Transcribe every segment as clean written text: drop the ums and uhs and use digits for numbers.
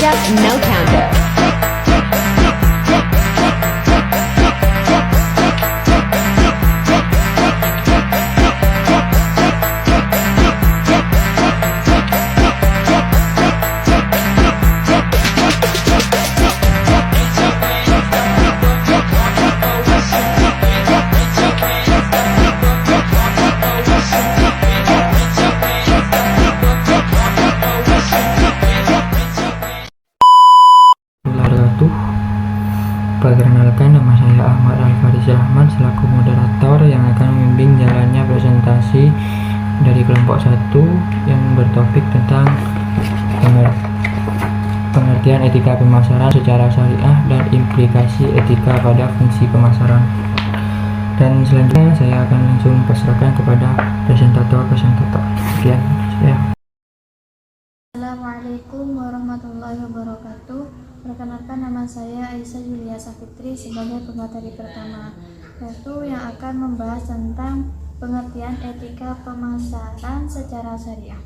up, no counter. Perkenalkan, nama saya Ahmad Al-Faris Rahman selaku moderator yang akan membimbing jalannya presentasi dari kelompok 1 yang bertopik tentang pengertian etika pemasaran secara syariah dan implikasi etika pada fungsi pemasaran. Dan selanjutnya saya akan langsung pasrahkan kepada presentator. Sekian saya. Assalamualaikum warahmatullahi wabarakatuh. Perkenalkan, nama saya Aisyah Yulia Safitri sebagai pemateri pertama, yaitu yang akan membahas tentang pengertian etika pemasaran secara syariah.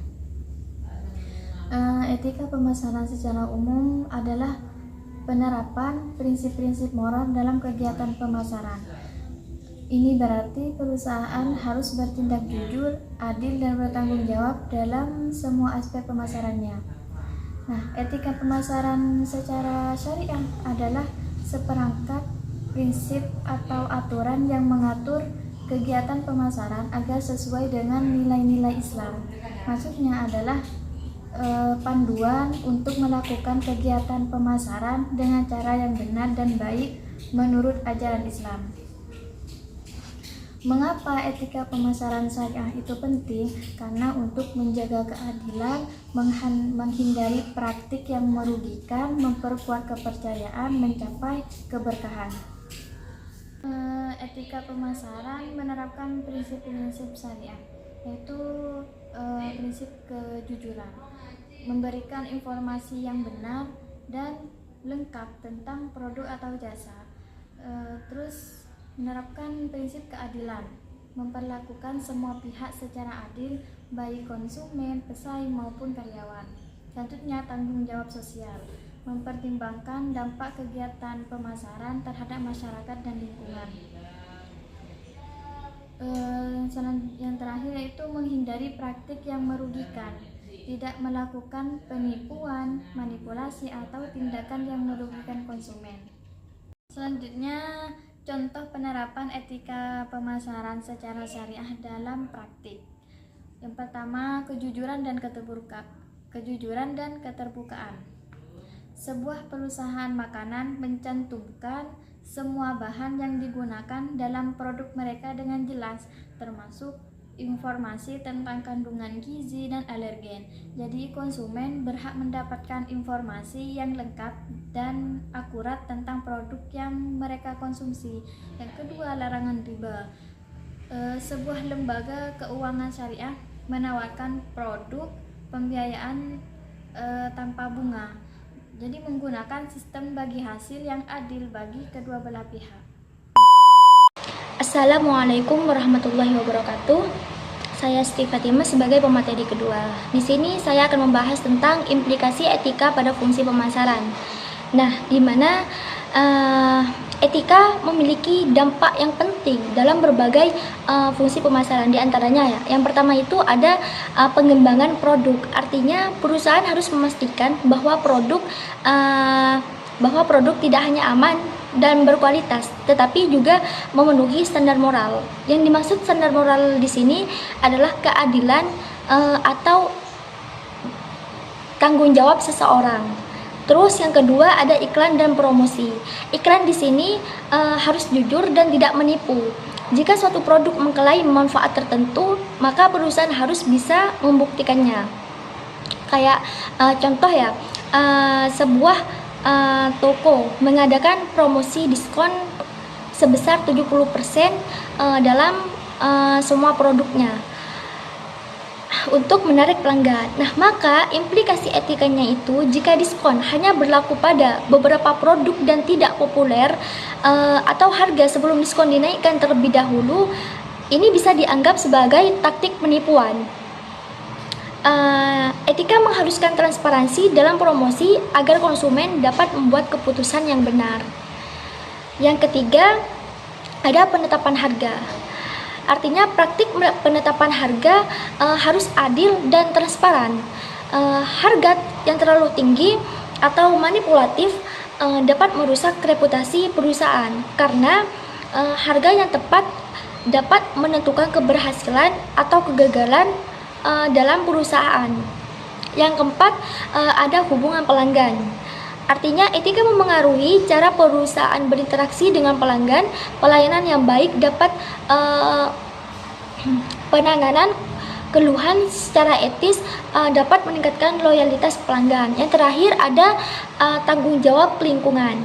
Etika pemasaran secara umum adalah penerapan prinsip-prinsip moral dalam kegiatan pemasaran. Ini berarti perusahaan harus bertindak jujur, adil, dan bertanggung jawab dalam semua aspek pemasarannya. Nah, etika pemasaran secara syariah adalah seperangkat prinsip atau aturan yang mengatur kegiatan pemasaran agar sesuai dengan nilai-nilai Islam. Maksudnya adalah panduan untuk melakukan kegiatan pemasaran dengan cara yang benar dan baik menurut ajaran Islam. Mengapa etika pemasaran syariah itu penting? Karena untuk menjaga keadilan, menghindari praktik yang merugikan, memperkuat kepercayaan, mencapai keberkahan. Etika pemasaran menerapkan prinsip-prinsip syariah, yaitu prinsip kejujuran, memberikan informasi yang benar dan lengkap tentang produk atau jasa. Terus menerapkan prinsip keadilan, memperlakukan semua pihak secara adil, baik konsumen, pesaing maupun karyawan. Selanjutnya, tanggung jawab sosial, mempertimbangkan dampak kegiatan pemasaran terhadap masyarakat dan lingkungan. Yang terakhir yaitu menghindari praktik yang merugikan, tidak melakukan penipuan, manipulasi, atau tindakan yang merugikan konsumen. Selanjutnya, contoh penerapan etika pemasaran secara syariah dalam praktik. Yang pertama, kejujuran dan keterbukaan. Sebuah perusahaan makanan mencantumkan semua bahan yang digunakan dalam produk mereka dengan jelas, termasuk informasi tentang kandungan gizi dan alergen. Jadi konsumen berhak mendapatkan informasi yang lengkap dan akurat tentang produk yang mereka konsumsi. Yang kedua, larangan riba. Sebuah lembaga keuangan syariah menawarkan produk pembiayaan tanpa bunga. Jadi menggunakan sistem bagi hasil yang adil bagi kedua belah pihak. Assalamualaikum warahmatullahi wabarakatuh. Saya Siti Fatimah sebagai pemateri kedua. Di sini saya akan membahas tentang implikasi etika pada fungsi pemasaran. Nah, di mana etika memiliki dampak yang penting dalam berbagai fungsi pemasaran. Di antaranya yang pertama itu ada pengembangan produk. Artinya perusahaan harus memastikan bahwa produk tidak hanya aman dan berkualitas, tetapi juga memenuhi standar moral. Yang dimaksud standar moral di sini adalah keadilan atau tanggung jawab seseorang. Terus yang kedua ada iklan dan promosi. Iklan di sini harus jujur dan tidak menipu. Jika suatu produk mengklaim manfaat tertentu, maka perusahaan harus bisa membuktikannya. Kayak contoh sebuah toko mengadakan promosi diskon sebesar 70% dalam semua produknya untuk menarik pelanggan. Nah, maka implikasi etikanya itu jika diskon hanya berlaku pada beberapa produk dan tidak populer atau harga sebelum diskon dinaikkan terlebih dahulu, ini bisa dianggap sebagai taktik penipuan. Etika mengharuskan transparansi dalam promosi agar konsumen dapat membuat keputusan yang benar. Yang ketiga, ada penetapan harga. Artinya praktik penetapan harga harus adil dan transparan. Harga yang terlalu tinggi atau manipulatif dapat merusak reputasi perusahaan karena harga yang tepat dapat menentukan keberhasilan atau kegagalan dalam perusahaan. Yang keempat, ada hubungan pelanggan. Artinya etika memengaruhi cara perusahaan berinteraksi dengan pelanggan. Pelayanan yang baik dapat penanganan keluhan secara etis dapat meningkatkan loyalitas pelanggan. Yang terakhir ada tanggung jawab lingkungan,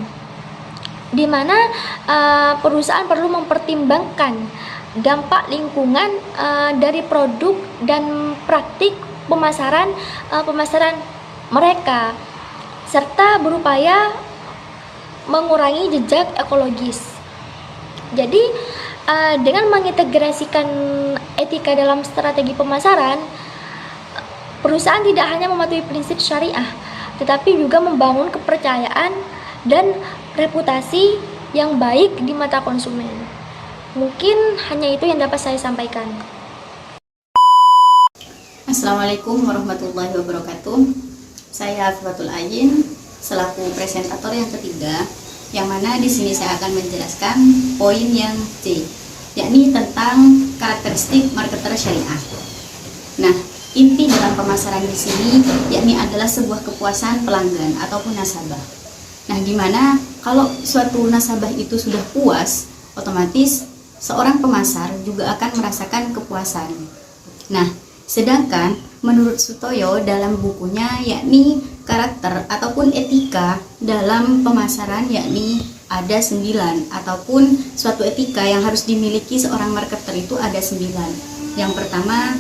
di mana perusahaan perlu mempertimbangkan dampak lingkungan dari produk dan praktik pemasaran mereka, serta berupaya mengurangi jejak ekologis. Jadi dengan mengintegrasikan etika dalam strategi pemasaran, perusahaan tidak hanya mematuhi prinsip syariah, tetapi juga membangun kepercayaan dan reputasi yang baik di mata konsumen. Mungkin hanya itu yang dapat saya sampaikan. Assalamualaikum warahmatullahi wabarakatuh. Saya Fatul Ayin selaku presentator yang ketiga, yang mana di sini saya akan menjelaskan poin yang C, yakni tentang karakteristik marketer syariah. Nah, inti dalam pemasaran di sini yakni adalah sebuah kepuasan pelanggan ataupun nasabah. Nah, gimana kalau suatu nasabah itu sudah puas, otomatis seorang pemasar juga akan merasakan kepuasan. Nah, sedangkan menurut Sutoyo dalam bukunya yakni karakter ataupun etika dalam pemasaran yakni ada 9, ataupun suatu etika yang harus dimiliki seorang marketer itu ada 9. Yang pertama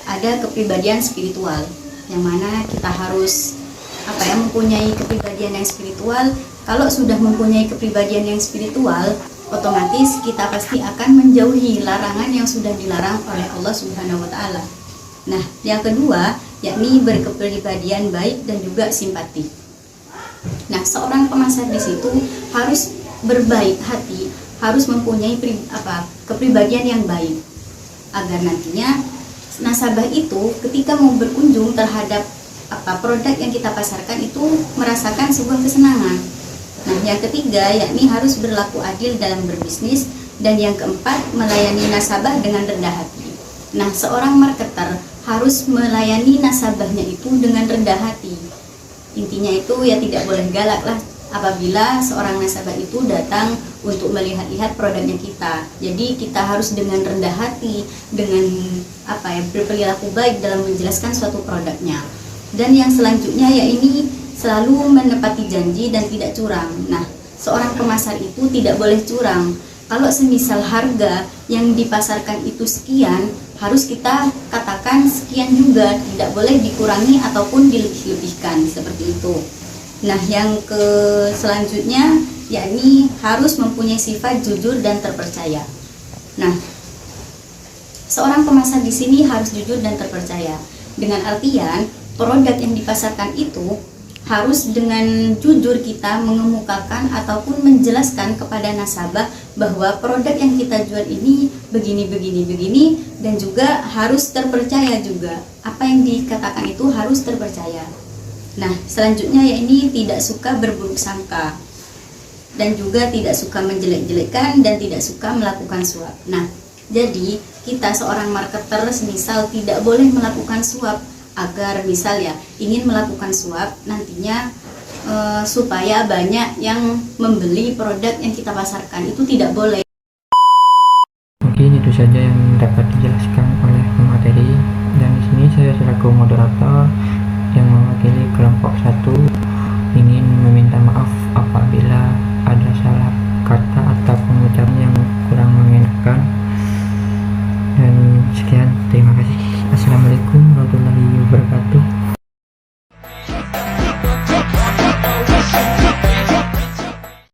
ada kepribadian spiritual, yang mana kita harus mempunyai kepribadian yang spiritual. Kalau sudah mempunyai kepribadian yang spiritual, otomatis kita pasti akan menjauhi larangan yang sudah dilarang oleh Allah Subhanahu wa taala. Nah, yang kedua yakni berkepribadian baik dan juga simpati. Nah, seorang pemasar di situ harus berbaik hati, harus mempunyai kepribadian yang baik agar nantinya nasabah itu ketika mau berkunjung terhadap produk yang kita pasarkan itu merasakan sebuah kesenangan. Nah, yang ketiga yakni harus berlaku adil dalam berbisnis, dan yang keempat melayani nasabah dengan rendah hati. Nah, seorang marketer harus melayani nasabahnya itu dengan rendah hati. Intinya itu ya tidak boleh galak lah apabila seorang nasabah itu datang untuk melihat-lihat produknya kita. Jadi kita harus dengan rendah hati, dengan berperilaku baik dalam menjelaskan suatu produknya. Dan yang selanjutnya ya ini selalu menepati janji dan tidak curang. Nah, seorang pemasar itu tidak boleh curang. Kalau semisal harga yang dipasarkan itu sekian, harus kita katakan sekian juga, tidak boleh dikurangi ataupun dilebih-lebihkan seperti itu. Nah, yang selanjutnya yakni harus mempunyai sifat jujur dan terpercaya. Nah, seorang pemasar di sini harus jujur dan terpercaya. Dengan artian produk yang dipasarkan itu harus dengan jujur kita mengemukakan ataupun menjelaskan kepada nasabah bahwa produk yang kita jual ini begini, dan juga harus terpercaya juga. Apa yang dikatakan itu harus terpercaya. Nah, selanjutnya ya ini tidak suka berburuk sangka, dan juga tidak suka menjelek-jelekkan, dan tidak suka melakukan suap. Nah, jadi kita seorang marketer semisal tidak boleh melakukan suap, agar misal ya ingin melakukan suap nantinya supaya banyak yang membeli produk yang kita pasarkan, itu tidak boleh. Mungkin itu saja yang dapat dijelaskan oleh pemateri, dan di sini saya selaku moderator yang mewakili kelompok 1